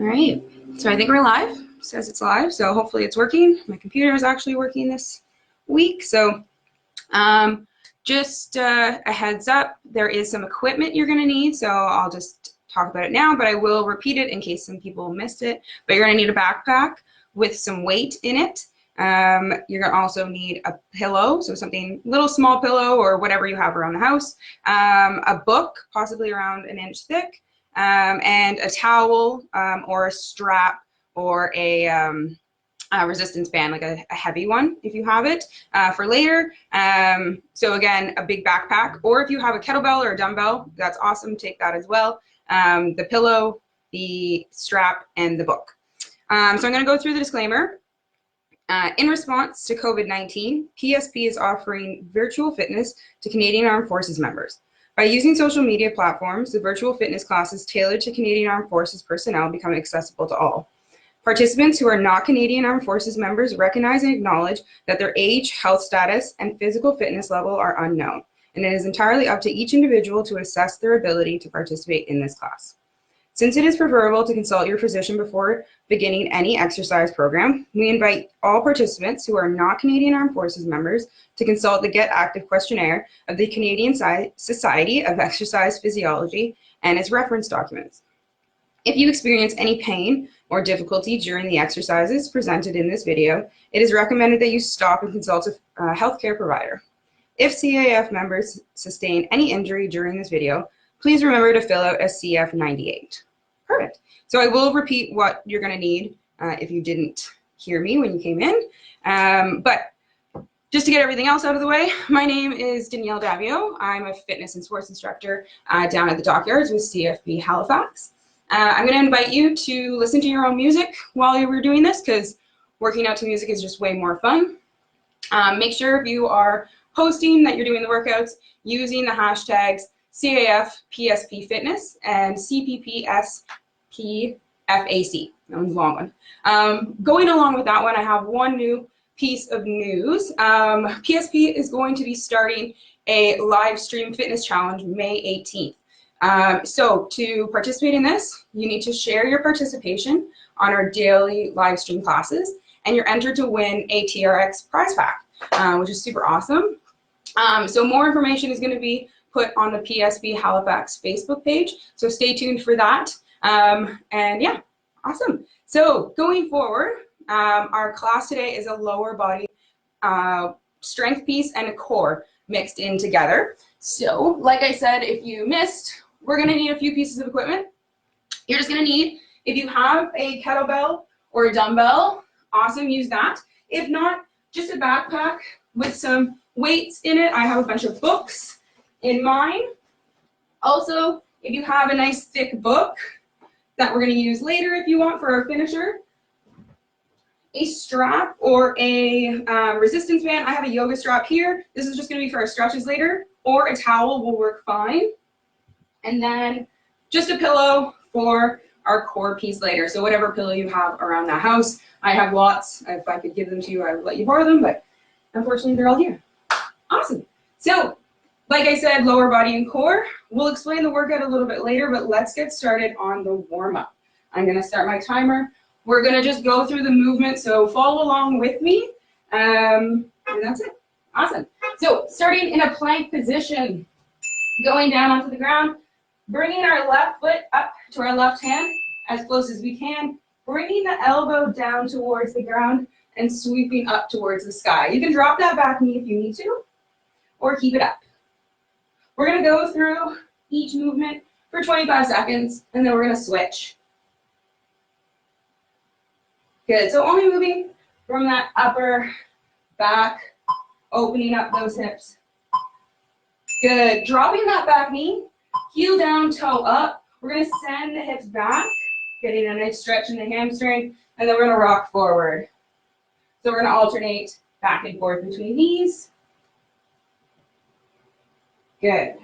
All right, so I think we're live. It says it's live, so hopefully it's working. My computer is actually working this week. So just a heads up, there is some equipment you're gonna need, so I'll just talk about it now, but I will repeat it in case some people missed it. But you're gonna need a backpack with some weight in it. You're gonna also need a pillow, so something little small pillow or whatever you have around the house, a book, possibly around an inch thick, and a towel or a strap or a resistance band, like a heavy one if you have it for later. So again, a big backpack, or if you have a kettlebell or a dumbbell, that's awesome, take that as well. The pillow, the strap, and the book. So I'm going to go through the disclaimer. In response to COVID-19, PSP is offering virtual fitness to Canadian Armed Forces members. By using social media platforms, the virtual fitness classes tailored to Canadian Armed Forces personnel become accessible to all. Participants who are not Canadian Armed Forces members recognize and acknowledge that their age, health status, and physical fitness level are unknown, and it is entirely up to each individual to assess their ability to participate in this class. Since it is preferable to consult your physician before beginning any exercise program, we invite all participants who are not Canadian Armed Forces members to consult the Get Active Questionnaire of the Canadian Society of Exercise Physiology and its reference documents. If you experience any pain or difficulty during the exercises presented in this video, it is recommended that you stop and consult a healthcare provider. If CAF members sustain any injury during this video, please remember to fill out a CF98. Perfect. So I will repeat what you're going to need if you didn't hear me when you came in. But just to get everything else out of the way, my name is Daviault. I'm a fitness and sports instructor down at the dockyards with CFB Halifax. I'm going to invite you to listen to your own music while you were doing this, because working out to music is just way more fun. Make sure if you are posting that you're doing the workouts using the hashtags CAF PSP Fitness and CPPSPFAC. That one's a long one. Going along with that one, I have one new piece of news. PSP is going to be starting a live stream fitness challenge May 18th. So to participate in this, you need to share your participation on our daily live stream classes, and you're entered to win a TRX prize pack, which is super awesome. So more information is going to be put on the PSP Halifax Facebook page, so stay tuned for that. And yeah, awesome. So going forward, our class today is a lower body strength piece and a core mixed in together. So like I said, if you missed, we're going to need a few pieces of equipment. You're just going to need, if you have a kettlebell or a dumbbell, awesome, use that. If not, just a backpack with some weights in it. I have a bunch of books in mine. Also, if you have a nice thick book that we're going to use later if you want for our finisher, a strap or a resistance band. I have a yoga strap here. This is just going to be for our stretches later, or a towel will work fine. And then just a pillow for our core piece later. So whatever pillow you have around the house. I have lots. If I could give them to you, I would let you borrow them, but unfortunately they're all here. Awesome. So like I said, lower body and core. We'll explain the workout a little bit later, but let's get started on the warm-up. I'm going to start my timer. We're going to just go through the movement, so follow along with me. And that's it. Awesome. So starting in a plank position, going down onto the ground, bringing our left foot up to our left hand as close as we can, bringing the elbow down towards the ground and sweeping up towards the sky. You can drop that back knee if you need to, or keep it up. We're going to go through each movement for 25 seconds, and then we're going to switch. Good. So only moving from that upper back, opening up those hips. Good. Dropping that back knee, heel down, toe up. We're going to send the hips back, getting a nice stretch in the hamstring, and then we're going to rock forward. So we're going to alternate back and forth between these. Good.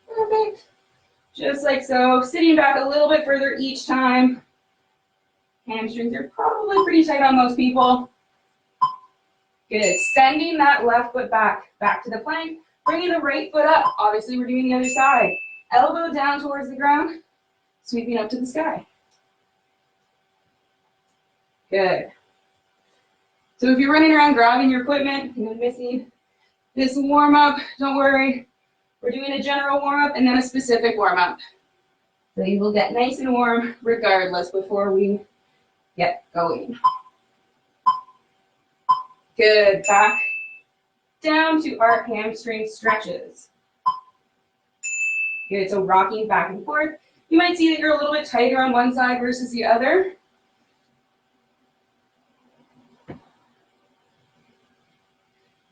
Perfect. Just like so, sitting back a little bit further each time. Hamstrings are probably pretty tight on most people. Good. Sending that left foot back to the plank. Bringing the right foot up. Obviously, we're doing the other side. elbow down towards the ground, sweeping up to the sky. Good. So if you're running around grabbing your equipment and then missing this warm-up, don't worry. We're doing a general warm-up and then a specific warm-up. So you will get nice and warm regardless before we get going. Good. Back down to our hamstring stretches. Good. So rocking back and forth. You might see that you're a little bit tighter on one side versus the other.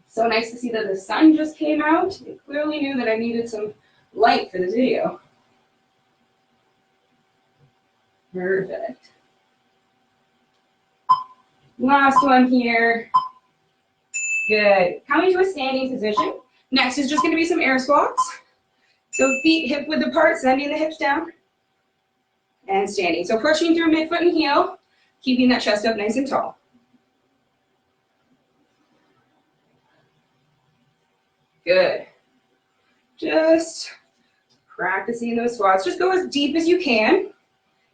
So nice to see that the sun just came out. It clearly knew that I needed some light for this video. Perfect. Last one here. Good. Coming to a standing position. Next is just going to be some air squats. So feet hip width apart, sending the hips down. And standing. So pushing through midfoot and heel, keeping that chest up nice and tall. Good. Just practicing those squats. Just go as deep as you can.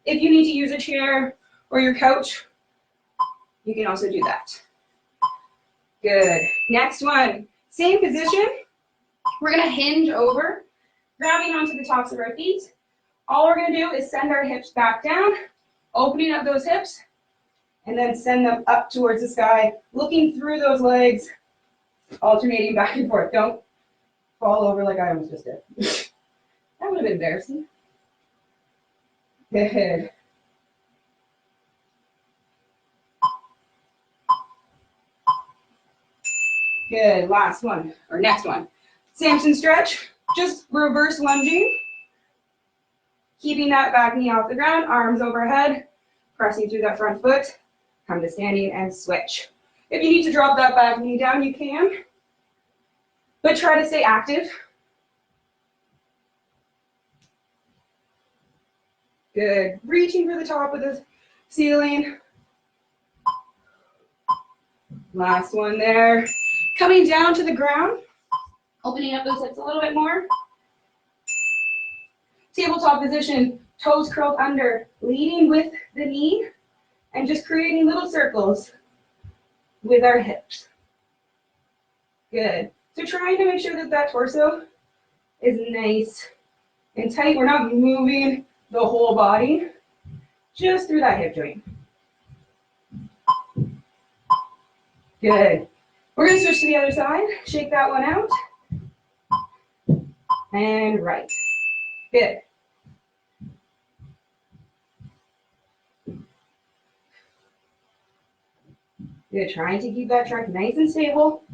If you need to use a chair or your couch, you can also do that. Good. Next one. Same position. We're going to hinge over, grabbing onto the tops of our feet. All we're going to do is send our hips back down, opening up those hips, and then send them up towards the sky, looking through those legs, alternating back and forth. Don't fall over like I almost just did. That would have been embarrassing. Good. Good. Last one, or next one. Samson stretch, just reverse lunging. Keeping that back knee off the ground, arms overhead, pressing through that front foot, come to standing and switch. If you need to drop that back knee down, you can, but try to stay active. Good. Reaching for the top of the ceiling. Last one there. Coming down to the ground, opening up those hips a little bit more. Tabletop position, toes curled under, leading with the knee, and just creating little circles with our hips. Good. So trying to make sure that that torso is nice and tight. We're not moving the whole body, just through that hip joint. Good. We're going to switch to the other side. Shake that one out. And right. Good. Good. Trying to keep that track nice and stable.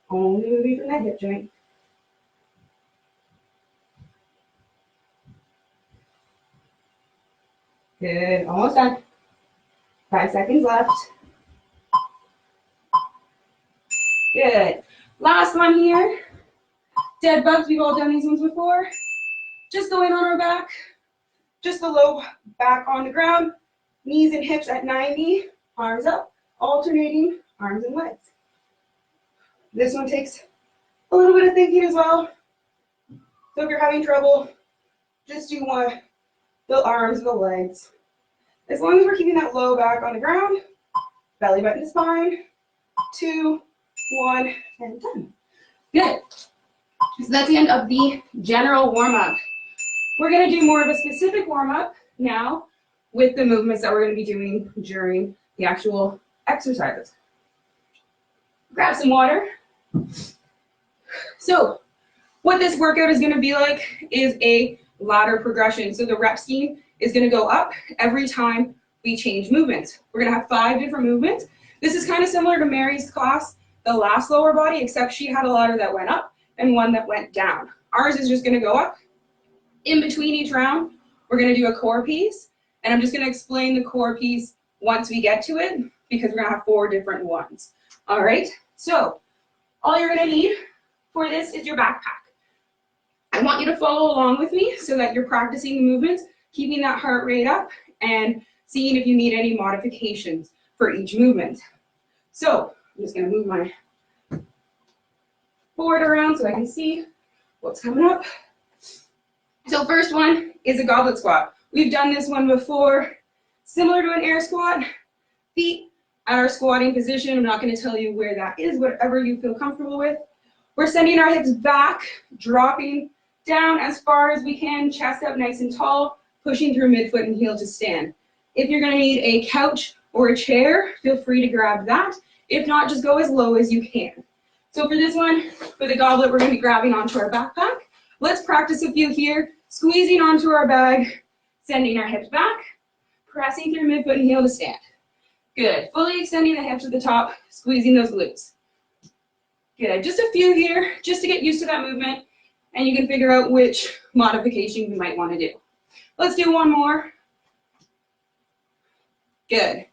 Only moving from that hip joint. Good. Almost done. 5 seconds left. Good. Last one here. Dead bugs. We've all done these ones before. Just going on our back. Just the low back on the ground. Knees and hips at 90. Arms up. Alternating arms and legs. This one takes a little bit of thinking as well. So if you're having trouble, just do one. The arms, the legs. As long as we're keeping that low back on the ground, belly button to spine, 2, 1, and done. Good. So that's the end of the general warm-up. We're going to do more of a specific warm-up now with the movements that we're going to be doing during the actual exercises. Grab some water. So what this workout is going to be like is a ladder progression. So the rep scheme is going to go up every time we change movements. We're going to have 5 different movements. This is kind of similar to Mary's class, the last lower body, except she had a ladder that went up and one that went down. Ours is just going to go up. In between each round, we're going to do a core piece, and I'm just going to explain the core piece once we get to it, because we're going to have 4 different ones. All right, so all you're going to need for this is your backpack. I want you to follow along with me so that you're practicing the movements, keeping that heart rate up, and seeing if you need any modifications for each movement. So I'm just going to move my board around so I can see what's coming up. So first one is a goblet squat. We've done this one before. Similar to an air squat, feet at our squatting position. I'm not going to tell you where that is, whatever you feel comfortable with. We're sending our hips back, dropping down as far as we can, chest up nice and tall, pushing through midfoot and heel to stand. If you're going to need a couch or a chair, feel free to grab that. If not, just go as low as you can. So for this one, for the goblet, we're going to be grabbing onto our backpack. Let's practice a few here, squeezing onto our bag, sending our hips back, pressing through midfoot and heel to stand. Good. Fully extending the hips at the top, squeezing those glutes. Good. Just a few here, just to get used to that movement, and you can figure out which modification you might want to do. Let's do one more. Good.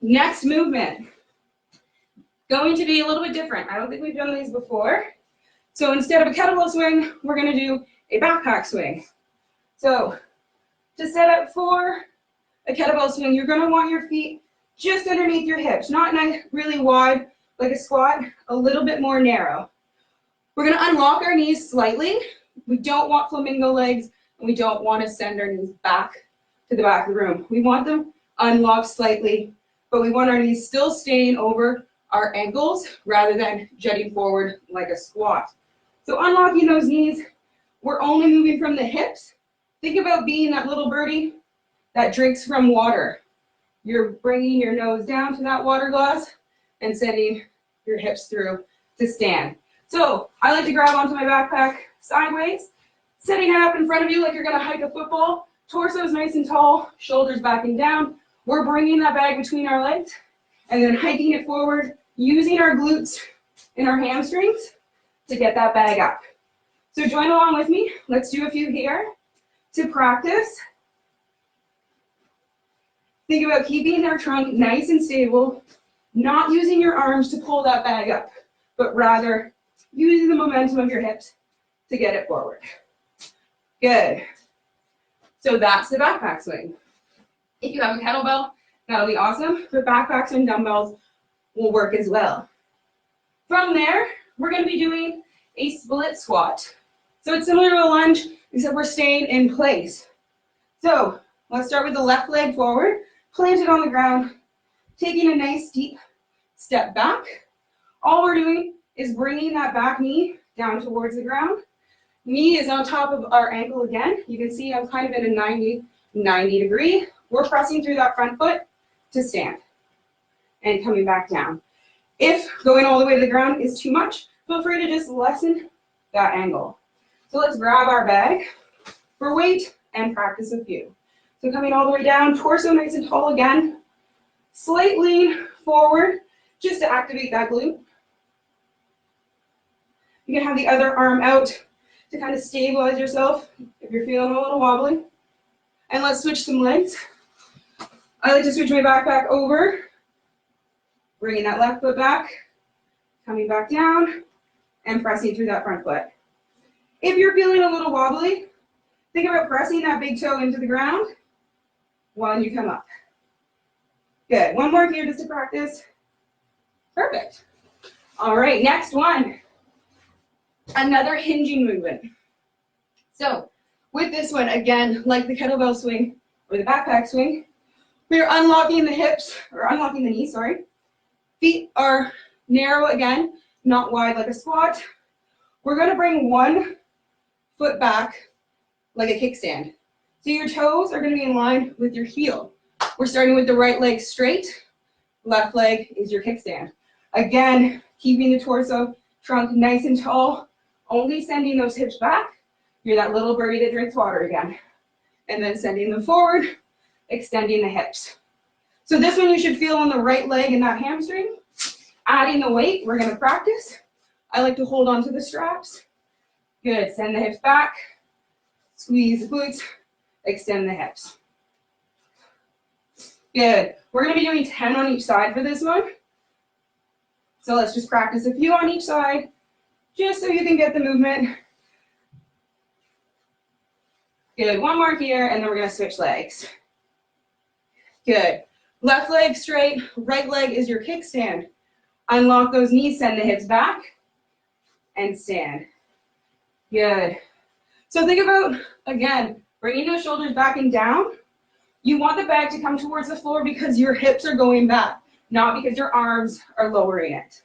Next movement. Going to be a little bit different. I don't think we've done these before. So instead of a kettlebell swing, we're going to do a backpack swing. So to set up for a kettlebell swing, you're going to want your feet just underneath your hips, not nice, really wide like a squat, a little bit more narrow. We're going to unlock our knees slightly. We don't want flamingo legs, and we don't want to send our knees back to the back of the room. We want them unlocked slightly, but we want our knees still staying over our ankles rather than jutting forward like a squat. So unlocking those knees, we're only moving from the hips. Think about being that little birdie that drinks from water. You're bringing your nose down to that water glass and sending your hips through to stand. So I like to grab onto my backpack sideways, setting it up in front of you like you're going to hike a football. Torso's nice and tall, shoulders backing down. We're bringing that bag between our legs and then hiking it forward, using our glutes and our hamstrings to get that bag up. So join along with me. Let's do a few here to practice. Think about keeping our trunk nice and stable, not using your arms to pull that bag up, but rather using the momentum of your hips to get it forward. Good. So that's the backpack swing. If you have a kettlebell, that'll be awesome, but backpacks and dumbbells will work as well. From there, we're going to be doing a split squat. So it's similar to a lunge, except we're staying in place. So let's start with the left leg forward, planted on the ground, taking a nice deep step back. All we're doing is bringing that back knee down towards the ground. Knee is on top of our ankle again. You can see I'm kind of in a 90 degree. We're pressing through that front foot to stand and coming back down. If going all the way to the ground is too much, feel free to just lessen that angle. So let's grab our bag for weight and practice a few. So coming all the way down, torso nice and tall again. Slight lean forward just to activate that glute. You can have the other arm out to kind of stabilize yourself if you're feeling a little wobbly. And let's switch some legs. I like to switch my backpack over, bringing that left foot back, coming back down, and pressing through that front foot. If you're feeling a little wobbly, think about pressing that big toe into the ground while you come up. Good. One more here just to practice. Perfect. All right, next one. Another hinging movement. So with this one, again, like the kettlebell swing or the backpack swing, we're unlocking the hips, or unlocking the knees, sorry. Feet are narrow again, not wide like a squat. We're going to bring one foot back like a kickstand. So your toes are going to be in line with your heel. We're starting with the right leg straight, left leg is your kickstand. Again, keeping the torso trunk nice and tall, only sending those hips back. You're that little birdie that drinks water again. And then sending them forward, extending the hips. So this one you should feel on the right leg and that hamstring. Adding the weight, we're going to practice. I like to hold on to the straps. Good, send the hips back, squeeze the glutes, extend the hips. Good, we're going to be doing 10 on each side for this one. So let's just practice a few on each side, just so you can get the movement. Good, one more here, and then we're going to switch legs. Good, left leg straight, right leg is your kickstand. Unlock those knees, send the hips back, and stand. Good. So think about, again, bringing those shoulders back and down. You want the bag to come towards the floor because your hips are going back, not because your arms are lowering it.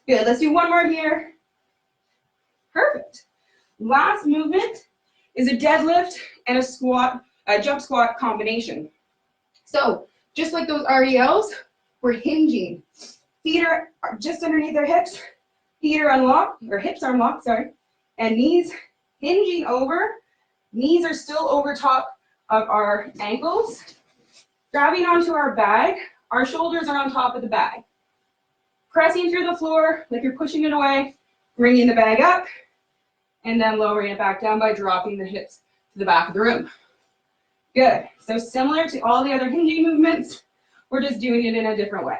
Good, let's do one more here. Perfect. Last movement is a deadlift and a squat, a jump squat combination. So just like those RDLs, we're hinging. Feet are just underneath our hips. Feet are unlocked, or hips are unlocked, sorry. And knees hinging over. Knees are still over top of our ankles. Grabbing onto our bag, our shoulders are on top of the bag. Pressing through the floor like you're pushing it away, bringing the bag up, and then lowering it back down by dropping the hips to the back of the room. Good. So similar to all the other hinging movements, we're just doing it in a different way.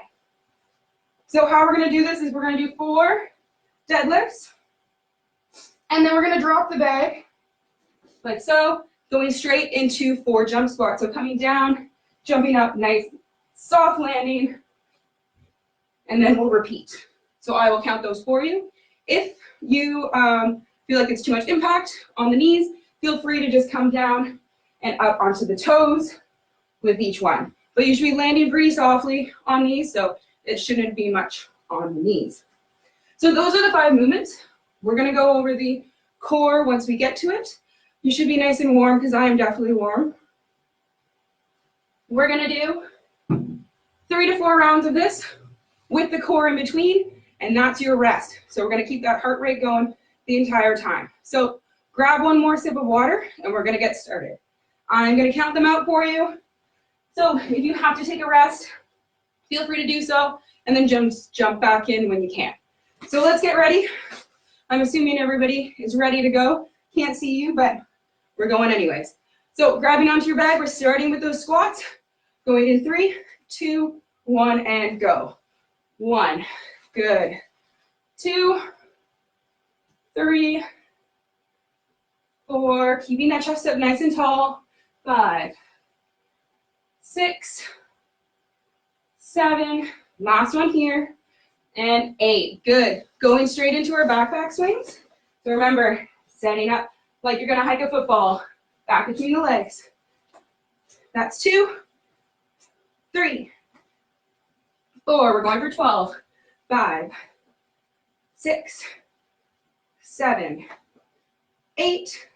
So how we're going to do this is we're going to do 4 deadlifts, and then we're going to drop the bag like so, going straight into 4 jump squats. So coming down, jumping up, nice soft landing, and then we'll repeat. So I will count those for you. If you feel like it's too much impact on the knees, feel free to just come down and up onto the toes with each one. But you should be landing pretty softly on these, so it shouldn't be much on the knees. So those are the 5 movements. We're going to go over the core once we get to it. You should be nice and warm because I am definitely warm. We're going to do 3 to 4 rounds of this with the core in between, and that's your rest. So we're going to keep that heart rate going the entire time. So grab one more sip of water and we're going to get started. I'm going to count them out for you. So if you have to take a rest, feel free to do so, and then jump back in when you can. So let's get ready. I'm assuming everybody is ready to go. Can't see you, but we're going anyways. So grabbing onto your bag, we're starting with those squats. Going in 3, 2, 1, and go. 1, good. 2, 3, 4, keeping that chest up nice and tall. 5, 6, 7, last one here, and 8. Good. Going straight into our back swings. So remember, setting up like you're going to hike a football, back between the legs. That's 2, 3, 4. We're going for 12. 5, 6, 7, 8,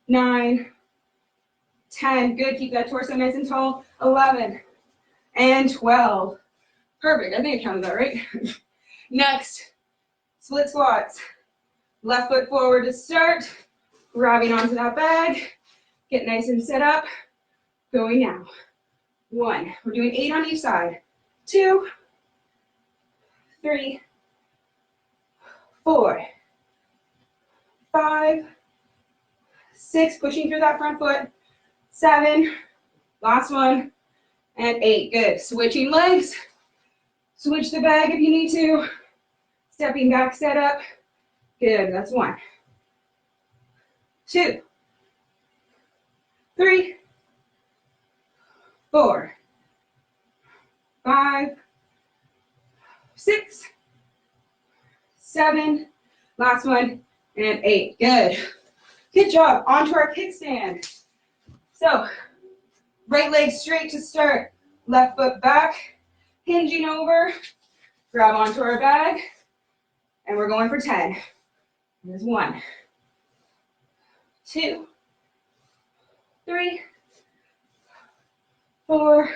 9, 10. Good. Keep that torso nice and tall. 11 and 12. Perfect. I think I counted that right. Next, split squats. Left foot forward to start. Grabbing onto that bag. Get nice and set up. Going now. 1. We're doing 8 on each side. 2, 3, 4, 5, 6. Pushing through that front foot. 7. Last one. And 8. Good. Switching legs. Switch the bag if you need to. Stepping back, set up. Good. That's 1. 2, 3, 4, 5, 6, 7. Last one. And 8. Good. Good job. Onto our kickstand. So, right leg straight to start. Left foot back. Hinging over. Grab onto our bag. And we're going for 10. There's 1, 2, 3, 4,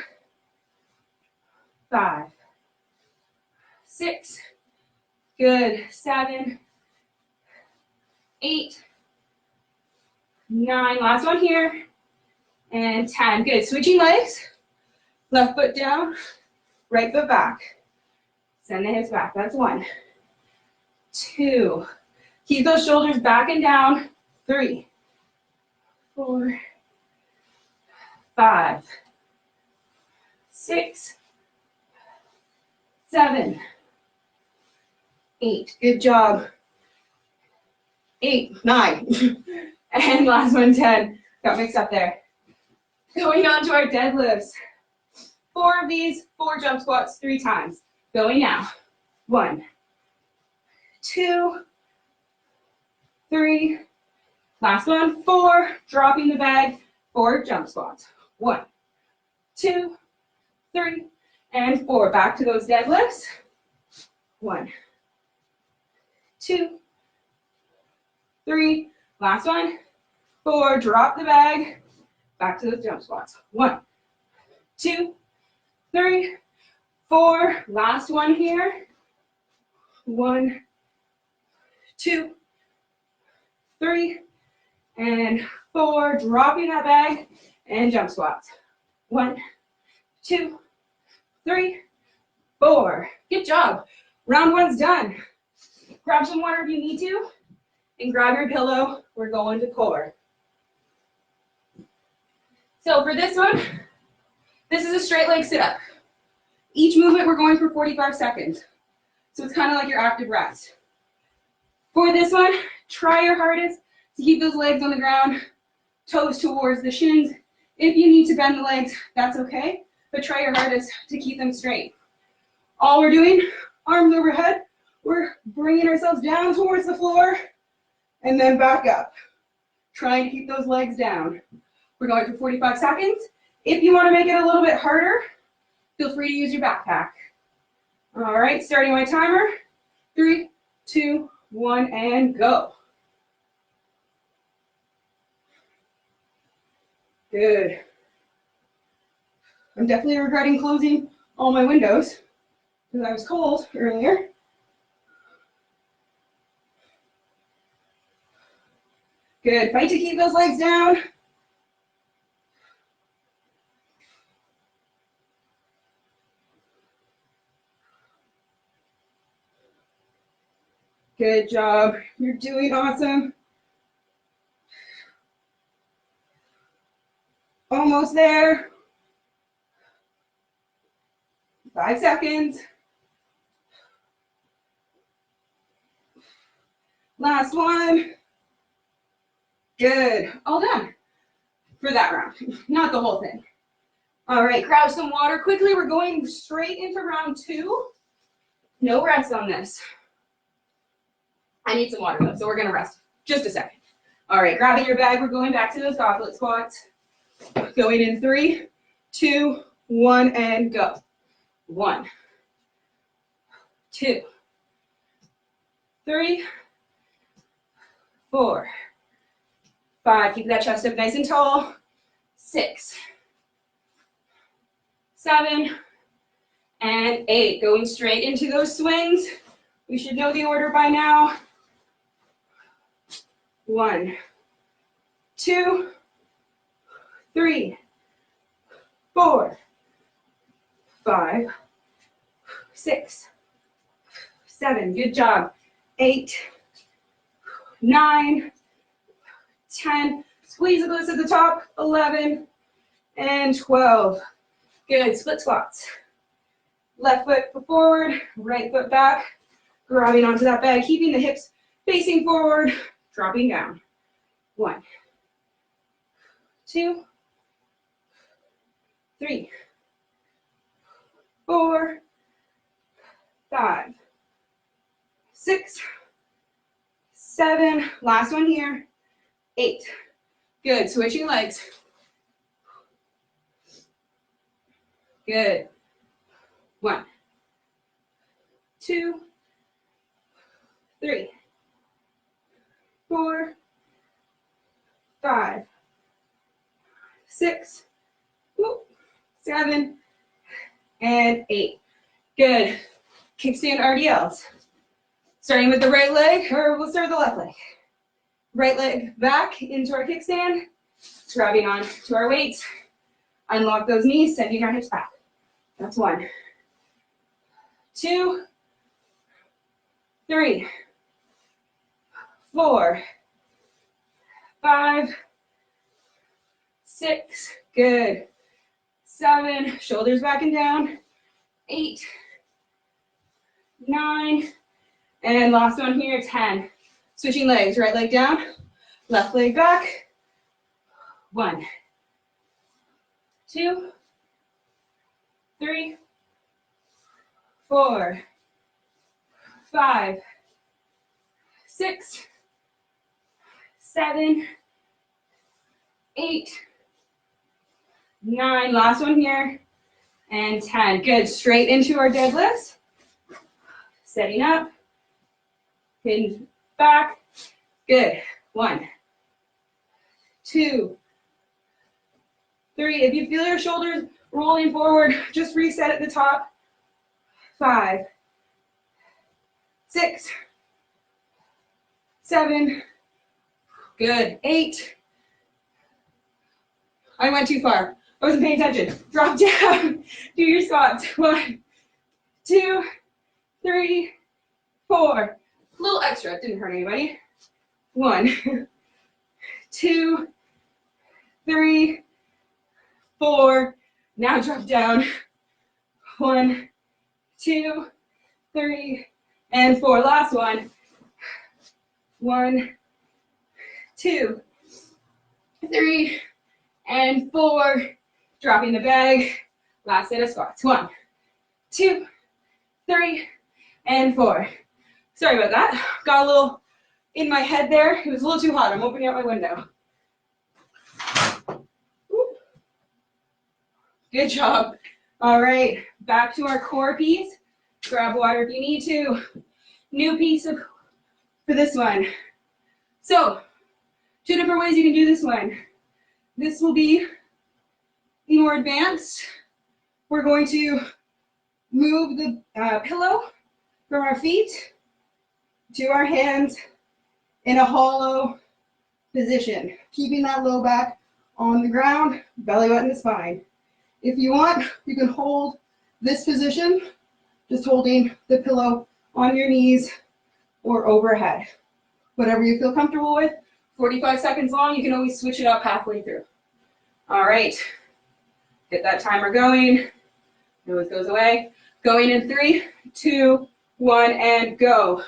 5, 6. Good. 7, 8, 9. Last one here. And 10. Good. Switching legs. Left foot down. Right foot back. Send the hips back. That's 1, 2. Keep those shoulders back and down. 3, 4, 5, 6, 7, 8. Good job. 8, 9. And last one, 10. Got mixed up there. Going on to our deadlifts. 4 of these, 4 jump squats, 3 times. Going now. 1, 2, 3. Last one, 4. Dropping the bag for jump squats. 1, 2, 3, and 4. Back to those deadlifts. 1, 2, 3. Last one, 4. Drop the bag. Back to those jump squats. 1, 2, 3, 4. Last one here. 1, 2, 3, and 4. Dropping that bag and jump squats. 1, 2, 3, 4. Good job. Round 1's done. Grab some water if you need to, and grab your pillow. We're going to core. So for this one, this is a straight leg sit-up. Each movement we're going for 45 seconds. So it's kind of like your active rest. For this one, try your hardest to keep those legs on the ground, toes towards the shins. If you need to bend the legs, that's okay, but try your hardest to keep them straight. All we're doing, arms overhead, we're bringing ourselves down towards the floor and then back up. Trying to keep those legs down. We're going for 45 seconds. If you want to make it a little bit harder, feel free to use your backpack. All right, starting my timer. 3, 2, 1, and go. Good. I'm definitely regretting closing all my windows because I was cold earlier. Good. Fight to keep those legs down. Good job. You're doing awesome. Almost there. 5 seconds. Last one. Good. All done for that round. Not the whole thing. All right, grab some water quickly. We're going straight into round 2. No rest on this. I need some water though, so we're gonna rest just a second. All right, grabbing your bag, we're going back to those goblet squats. Going in 3, 2, 1, and go. 1, 2, 3, 4, 5. Keep that chest up nice and tall. 6, 7, and 8. Going straight into those swings. We should know the order by now. 1, 2, 3, 4, 5, 6, 7. Good job. 8, 9, 10. Squeeze the glutes at the top. 11 and 12. Good. Split squats. Left foot forward, right foot back. Grabbing onto that bag, keeping the hips facing forward, dropping down. 1, 2, 3, 4, 5, 6, 7. Last one here. 8. Good. Switching legs. Good. 1, 2, 3, 4, 5, 6, 7, and 8. Good. Kickstand RDLs. Starting with the right leg, or we'll start with the left leg. Right leg back into our kickstand, grabbing on to our weights. Unlock those knees, sending our hips back. That's 1, 2, 3, 4, 5, 6. Good. 7. Shoulders back and down. 8, 9, and last one here, 10. Switching legs, right leg down, left leg back. 1, 2, 3, 4, 5, 6, 7, 8, 9. Last one here. And 10. Good. Straight into our deadlifts. Setting up. Hinge back. Good. 1, 2, 3. If you feel your shoulders rolling forward, just reset at the top. 5, 6, 7. Good. 8. I went too far. I wasn't paying attention. Drop down. Do your squats. 1, 2, 3, 4. A little extra. It didn't hurt anybody. 1, 2, 3, 4. Now drop down. 1, 2, 3, and 4. Last one. 1, 2, 3, and 4. Dropping the bag. Last set of squats. 1, 2, 3, and 4. Sorry about that. Got a little in my head there. It was a little too hot. I'm opening up my window. Good job. All right, back to our core piece. Grab water if you need to. New piece for this one. So, 2 different ways you can do this one. This will be the more advanced. We're going to move the pillow from our feet to our hands in a hollow position, keeping that low back on the ground, belly button is fine. If you want, you can hold this position, just holding the pillow on your knees or overhead. Whatever you feel comfortable with. 45 seconds long, you can always switch it up halfway through. All right, get that timer going. Nose goes away. Going in 3, 2, 1, and go.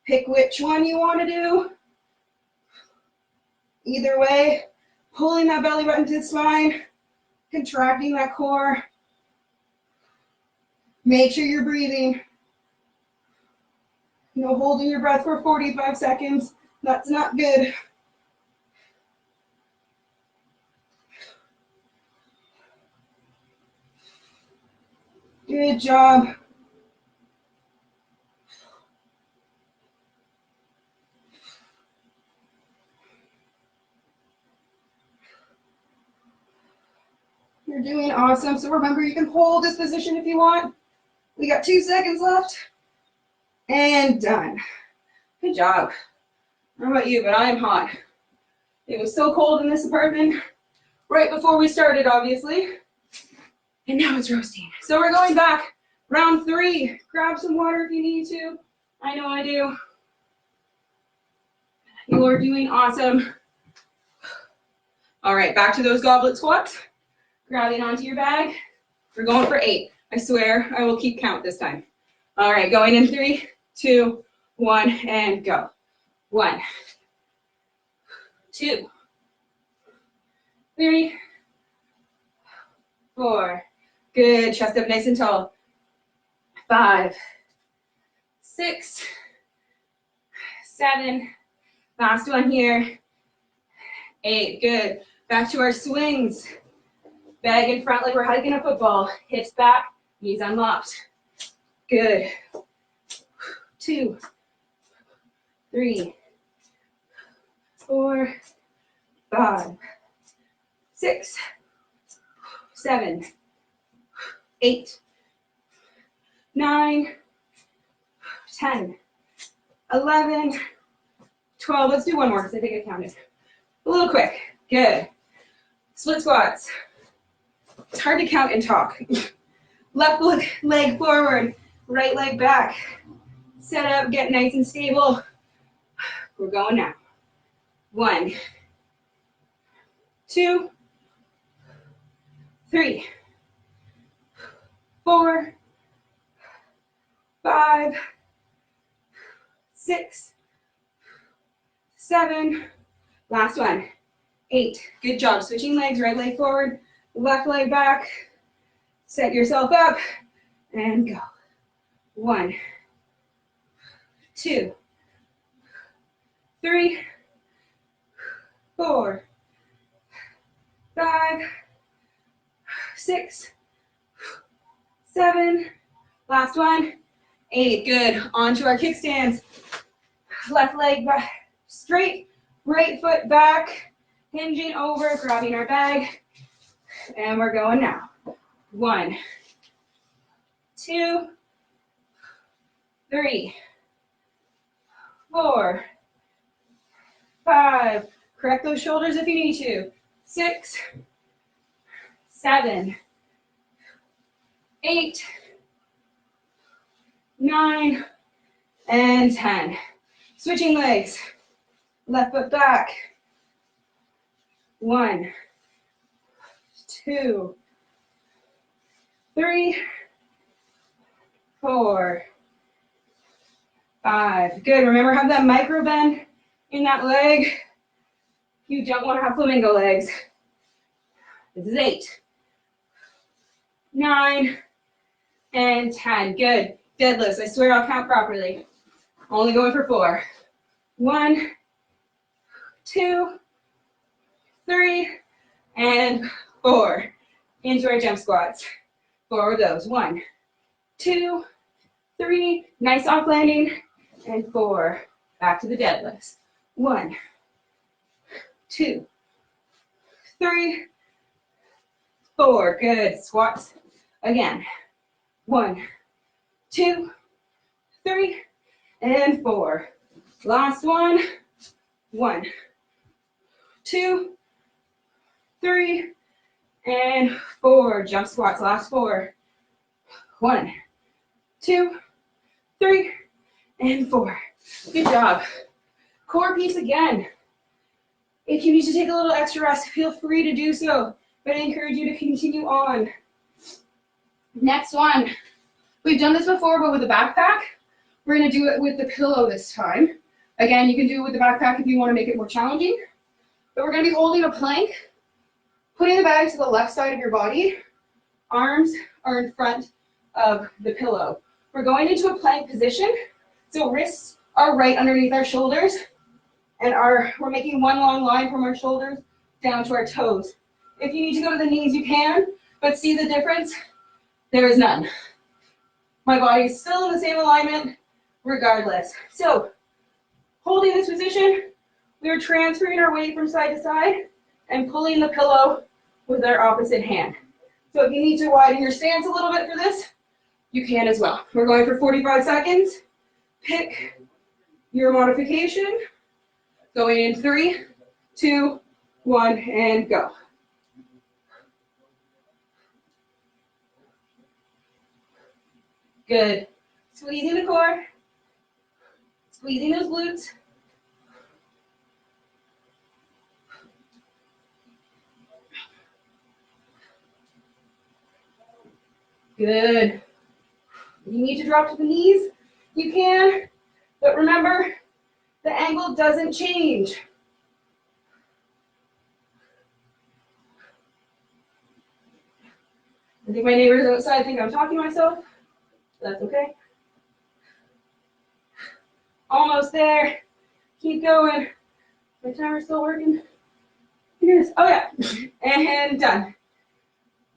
Pick which one you want to do. Either way, pulling that belly button to the spine, contracting that core. Make sure you're breathing. Holding your breath for 45 seconds. That's not good. Good job. You're doing awesome. So remember, you can hold this position if you want. We got 2 seconds left. And done. Good job. I don't know about you, but I am hot. It was so cold in this apartment right before we started, obviously. And now it's roasting. So we're going back. Round 3. Grab some water if you need to. I know I do. You are doing awesome. All right, back to those goblet squats. Grabbing onto your bag. We're going for 8. I swear I will keep count this time. All right, going in 3, 2, 1, and go. 1, 2, 3, 4. Good. Chest up nice and tall. 5, 6, 7. Last one here. 8. Good. Back to our swings. Bag in front like we're hiking a football. Hips back, knees unlocked. Good. 2, 3, 4, 5, 6, 7, 8, 9, 10, 11, 12. Let's do one more because I think I counted. A little quick. Good. Split squats. It's hard to count and talk. Left leg forward, right leg back. Set up, get nice and stable. We're going now. 1, 2, 3, 4, 5, 6, 7. Last one. 8. Good job. Switching legs, right leg forward, left leg back. Set yourself up and go. 1, 2, 3, 4, 5, 6, 7, last one, 8. Good. Onto our kickstands. Left leg back, straight, right foot back, hinging over, grabbing our bag, and we're going now. 1, 2, 3, 4, 5. Correct those shoulders if you need to. 6, 7, 8, 9, and 10. Switching legs. Left foot back. 1, 2, 3, 4, 5. Good. Remember, have that micro bend in that leg. You don't want to have flamingo legs. This is 8, 9, and 10. Good. Deadlifts. I swear I'll count properly. Only going for 4. 1, 2, 3, and 4. Into our jump squats. Forward goes. 1, 2, 3. Nice off landing. And 4. Back to the deadlifts. 1, 2, 3, 4. Good. Squats again. 1, 2, 3, and 4. Last one. 1, 2, 3, and 4. Jump squats. Last 4. 1, 2, 3, and 4. Good job. Core piece again. If you need to take a little extra rest, feel free to do so, but I encourage you to continue on. Next one. We've done this before, but with a backpack. We're going to do it with the pillow this time. Again, you can do it with the backpack if you want to make it more challenging. But we're going to be holding a plank, putting the bag to the left side of your body. Arms are in front of the pillow. We're going into a plank position, so wrists are right underneath our shoulders, and we're making one long line from our shoulders down to our toes. If you need to go to the knees, you can, but see the difference? There is none. My body is still in the same alignment regardless. So, holding this position, we are transferring our weight from side to side and pulling the pillow with our opposite hand. So if you need to widen your stance a little bit for this, you can as well. We're going for 45 seconds. Pick your modification. Going in 3, 2, 1, and go. Good. Squeezing the core. Squeezing those glutes. Good. If you need to drop to the knees, you can, but remember, the angle doesn't change. I think my neighbors outside think I'm talking to myself. That's okay. Almost there. Keep going. My timer's still working. Here's, oh yeah, and done.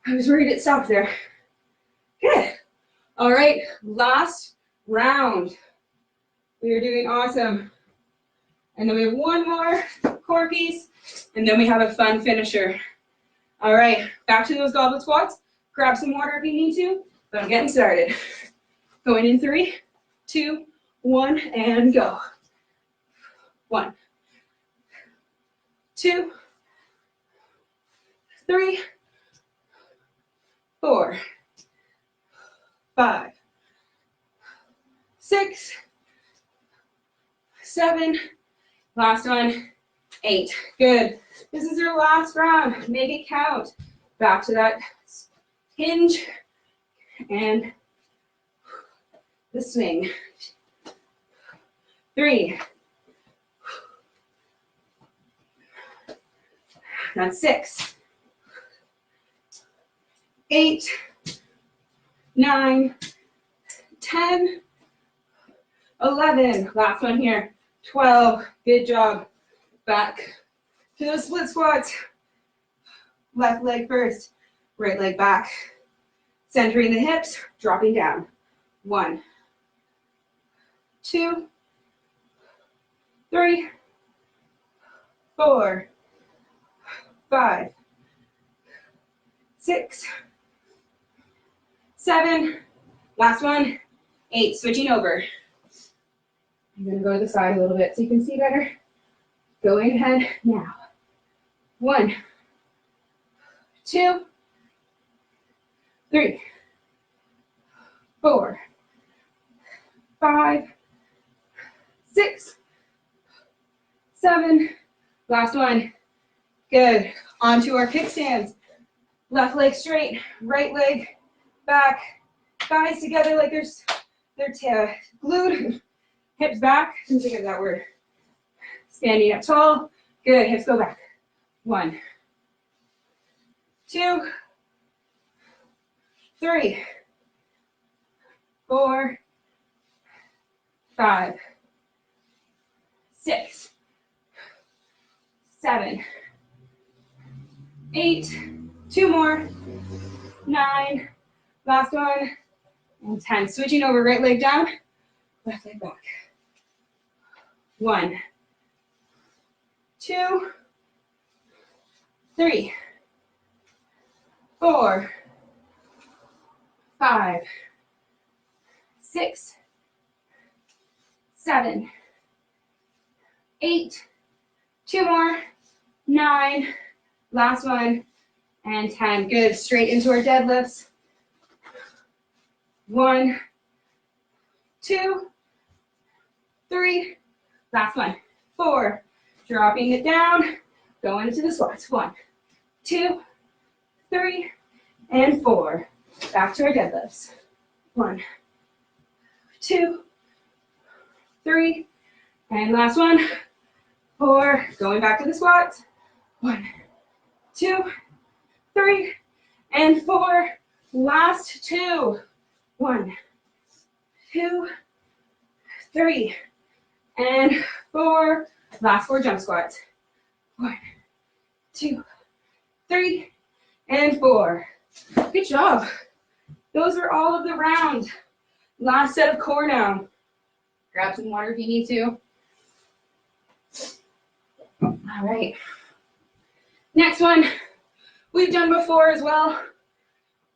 I was worried it stopped there. Good. All right, last round. We are doing awesome. And then we have one more core piece, and then we have a fun finisher. All right, back to those goblet squats. Grab some water if you need to, but I'm getting started. Going in 3, 2, 1, and go. 1, 2, 3, 4, 5, 6, 7, last one, 8. Good. This is your last round. Make it count. Back to that hinge and the swing. 3. That's 6. 8, 9, 10, 11. Last one here. 12. Good job. Back to those split squats. Left leg first, right leg back. Centering the hips, dropping down. 1, 2, 3, 4, 5, 6, 7, last one, 8, switching over. I'm gonna go to the side a little bit so you can see better. Going ahead now. 1, 2, 3, 4, 5, 6, 7, last one. Good. Onto our kickstands. Left leg straight, right leg back, thighs together like they're glued. Hips back, since I get that word. Standing up tall. Good, hips go back. 1, 2, 3, 4, 5, 6, 7, 8, 2 more, 9, last one, and 10. Switching over, right leg down, left leg back. 1, 2, 3, 4, 5, 6, 7, 8, 2 more, 9, last one, and 10. Good, straight into our deadlifts. 1, 2, 3, last one, 4, dropping it down, going into the squats. 1, 2, 3, and 4. Back to our deadlifts. 1, 2, 3, and last one, 4. Going back to the squats. 1, 2, 3, and 4. Last 2. 1, 2, 3, and 4. Last 4 jump squats. 1, 2, 3, and 4. Good job. Those are all of the round. Last set of core now. Grab some water if you need to. All right. Next one we've done before as well,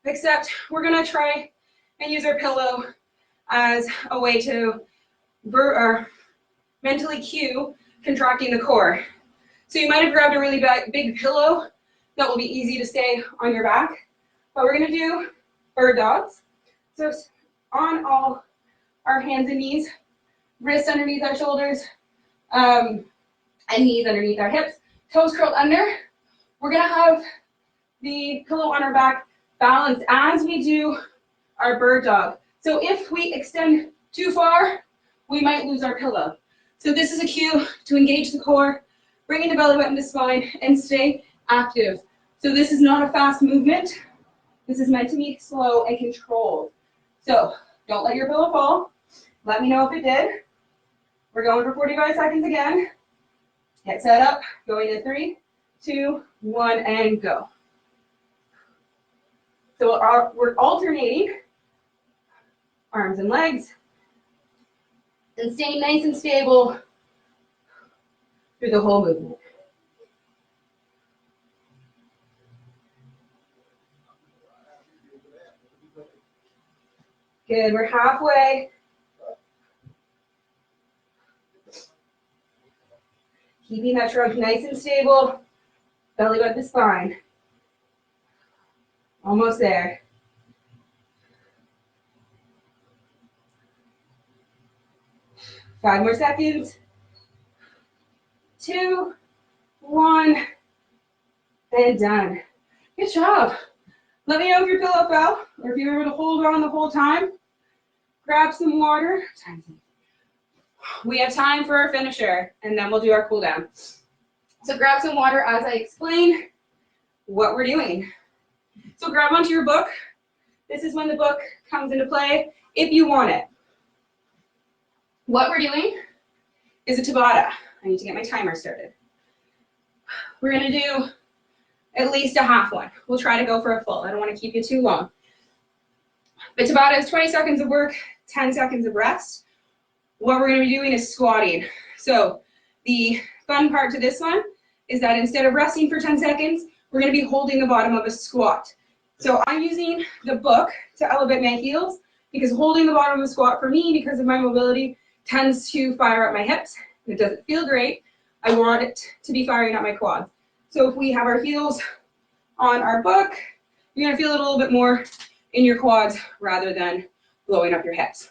except we're gonna try and use our pillow as a way to mentally cue contracting the core. So you might have grabbed a really big pillow that will be easy to stay on your back. But we're gonna do bird dogs. So on all our hands and knees, wrists underneath our shoulders, and knees underneath our hips, toes curled under. We're gonna have the pillow on our back balanced as we do our bird dog. So if we extend too far, we might lose our pillow. So this is a cue to engage the core, bringing the belly button to spine, and stay active. So this is not a fast movement. This is meant to be slow and controlled. So don't let your pillow fall. Let me know if it did. We're going for 45 seconds again. Get set up, going in 3, 2, 1, and go. So we're alternating arms and legs and staying nice and stable through the whole movement. Good, we're halfway. Keeping that trunk nice and stable, belly button to spine. Almost there. Five more seconds. 2, 1, and done. Good job. Let me know if your pillow fell or if you were able to hold on the whole time. Grab some water. We have time for our finisher, and then we'll do our cool down. So grab some water as I explain what we're doing. So grab onto your book. This is when the book comes into play, if you want it. What we're doing is a Tabata. I need to get my timer started. We're gonna do at least a half one. We'll try to go for a full. I don't want to keep you too long. It's about as 20 seconds of work, 10 seconds of rest. What we're going to be doing is squatting. So the fun part to this one is that instead of resting for 10 seconds, we're going to be holding the bottom of a squat. So I'm using the book to elevate my heels because holding the bottom of a squat for me, because of my mobility, tends to fire up my hips. It doesn't feel great. I want it to be firing up my quads. So if we have our heels on our book, you're going to feel it a little bit more in your quads rather than blowing up your hips.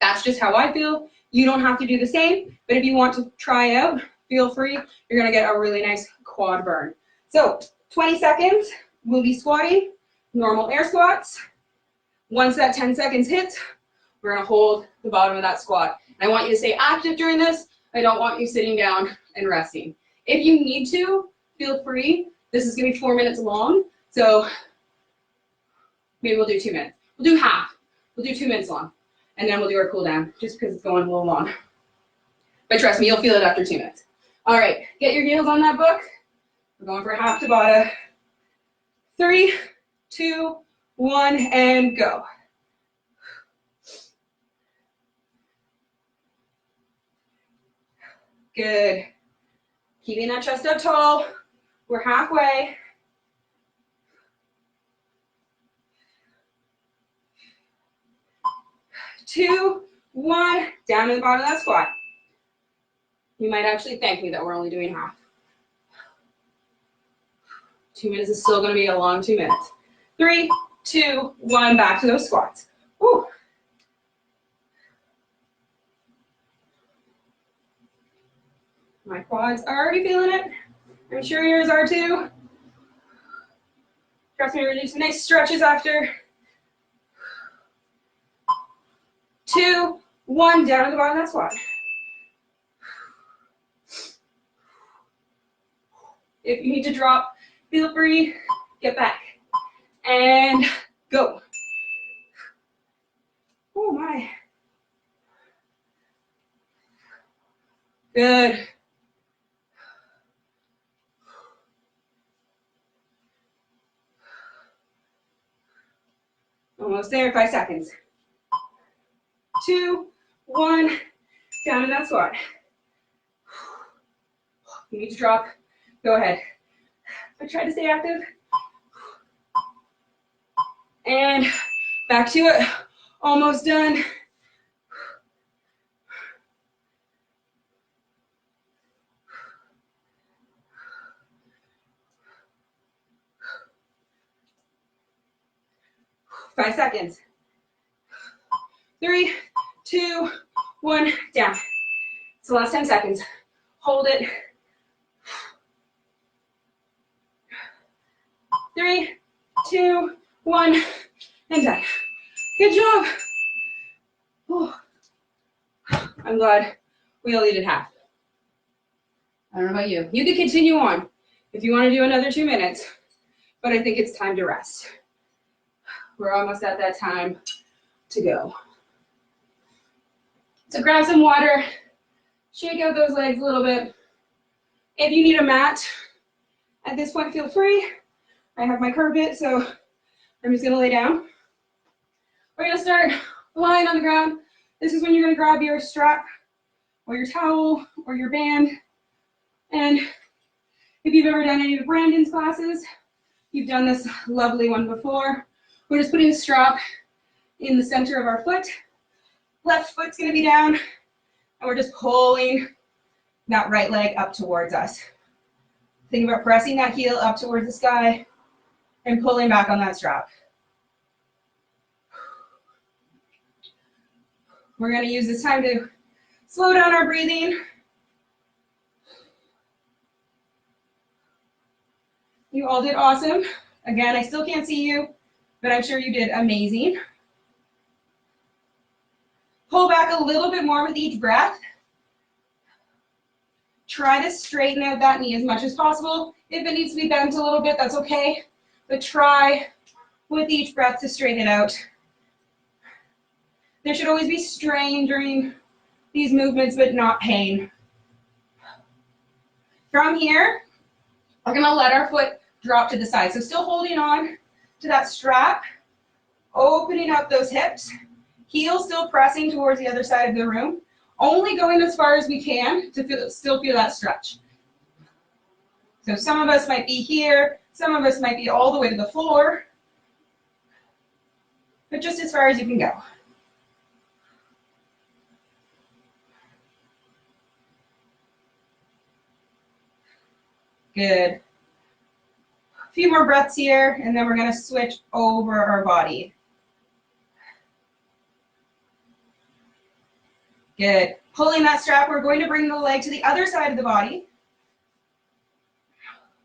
That's just how I feel. You don't have to do the same, but if you want to try out, feel free. You're going to get a really nice quad burn. So 20 seconds, we'll be squatting, normal air squats. Once that 10 seconds hits, we're going to hold the bottom of that squat. I want you to stay active during this. I don't want you sitting down and resting. If you need to, feel free. This is going to be 4 minutes long, so maybe we'll do 2 minutes. We'll do half. We'll do 2 minutes long, and then we'll do our cool down, just because it's going a little long. But trust me, you'll feel it after 2 minutes. All right, get your heels on that book. We're going for half Tabata. 3, 2, 1, and go. Good. Keeping that chest up tall. We're halfway. 2, 1, down to the bottom of that squat. You might actually thank me that we're only doing half. 2 minutes is still going to be a long 2 minutes. 3, 2, 1, back to those squats. Woo. My quads are already feeling it. I'm sure yours are too. Trust me, we're going to do some nice stretches after. 2, 1, down to the bottom of that squat. If you need to drop, feel free, get back. And go. Oh my. Good. Almost there, 5 seconds. 2, 1, down in that squat. You need to drop, go ahead. But try to stay active. And back to it, almost done. Five seconds. 3, 2, 1, down. So last 10 seconds. Hold it. 3, 2, 1, and done. Good job. Oh. I'm glad we only did half. I don't know about you. You can continue on if you want to do another 2 minutes, but I think it's time to rest. We're almost at that time to go. So grab some water, shake out those legs a little bit. If you need a mat, at this point, feel free. I have my carpet, so I'm just gonna lay down. We're gonna start lying on the ground. This is when you're gonna grab your strap or your towel or your band. And if you've ever done any of Brandon's classes, you've done this lovely one before. We're just putting the strap in the center of our foot. Left foot's gonna be down, and we're just pulling that right leg up towards us. Think about pressing that heel up towards the sky and pulling back on that strap. We're gonna use this time to slow down our breathing. You all did awesome. Again, I still can't see you, but I'm sure you did amazing. Pull back a little bit more with each breath. Try to straighten out that knee as much as possible. If it needs to be bent a little bit, that's okay. But try with each breath to straighten it out. There should always be strain during these movements, but not pain. From here, We're going to let our foot drop to the side. So still holding on to that strap, opening up those hips, heel still pressing towards the other side of the room, only going as far as we can to still feel that stretch. So some of us might be here, some of us might be all the way to the floor, but just as far as you can go. Good. A few more breaths here, and then we're going to switch over our body. Good. Pulling that strap, we're going to bring the leg to the other side of the body.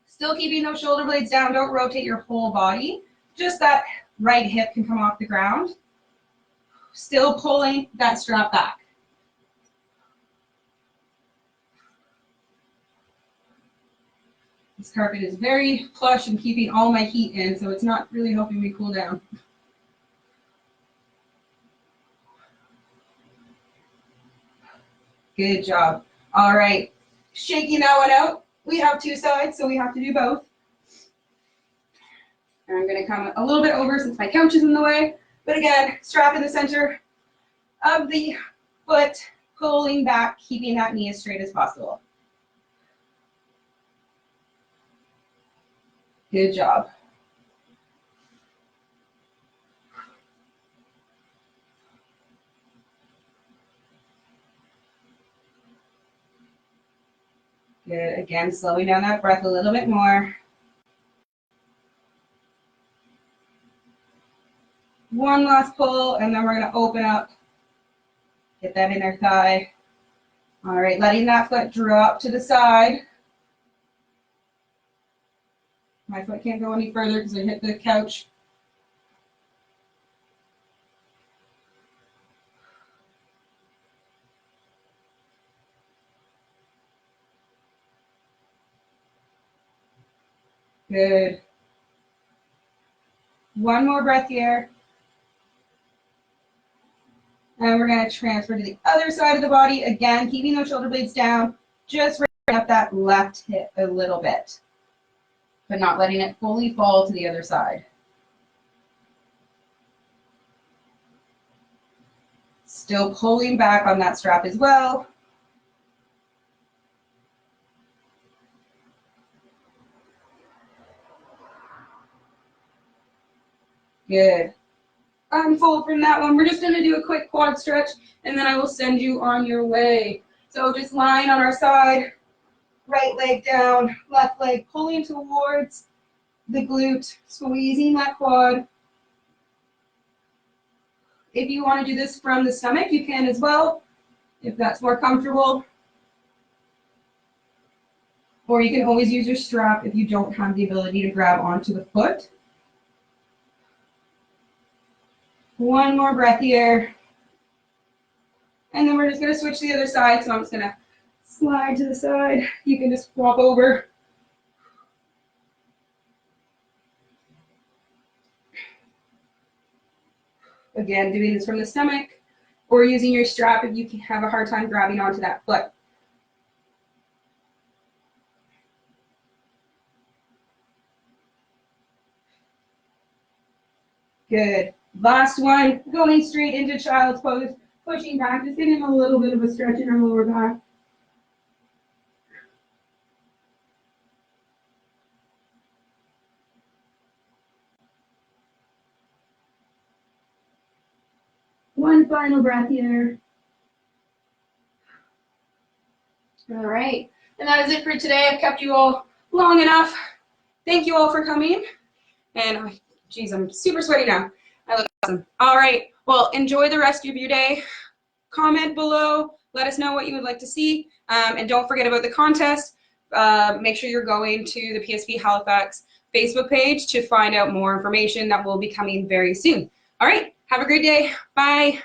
Still keeping those shoulder blades down. Don't rotate your whole body. Just that right hip can come off the ground. Still pulling that strap back. This carpet is very plush and keeping all my heat in, so it's not really helping me cool down. Good job. All right, shaking that one out. We have two sides, so we have to do both. And I'm going to come a little bit over since my couch is in the way. But again, strap in the center of the foot, pulling back, keeping that knee as straight as possible. Good job. Good. Again, slowing down that breath a little bit more. One last pull, and then we're going to open up. Get that inner thigh. All right, letting that foot drop to the side. My foot can't go any further because I hit the couch. Good. One more breath here. And we're going to transfer to the other side of the body. Again, keeping those shoulder blades down. Just bring up that left hip a little bit, but not letting it fully fall to the other side. Still pulling back on that strap as well. Good. Unfold from that one. We're just going to do a quick quad stretch, and then I will send you on your way. So just lying on our side, right leg down, left leg pulling towards the glute, squeezing that quad. If you want to do this from the stomach, you can as well, if that's more comfortable. Or you can always use your strap if you don't have the ability to grab onto the foot. One more breath here. And then we're just going to switch to the other side. So I'm just going to slide to the side. You can just flop over. Again, doing this from the stomach or using your strap if you have a hard time grabbing onto that foot. Good. Last one, going straight into child's pose, pushing back, just getting a little bit of a stretch in our lower back. One final breath here. All right, and that is it for today. I've kept you all long enough. Thank you all for coming. And, geez, I'm super sweaty now. I look awesome. All right, well, enjoy the rest of your day. Comment below. Let us know what you would like to see. And don't forget about the contest. Make sure you're going to the PSP Halifax Facebook page to find out more information that will be coming very soon. All right, have a great day. Bye.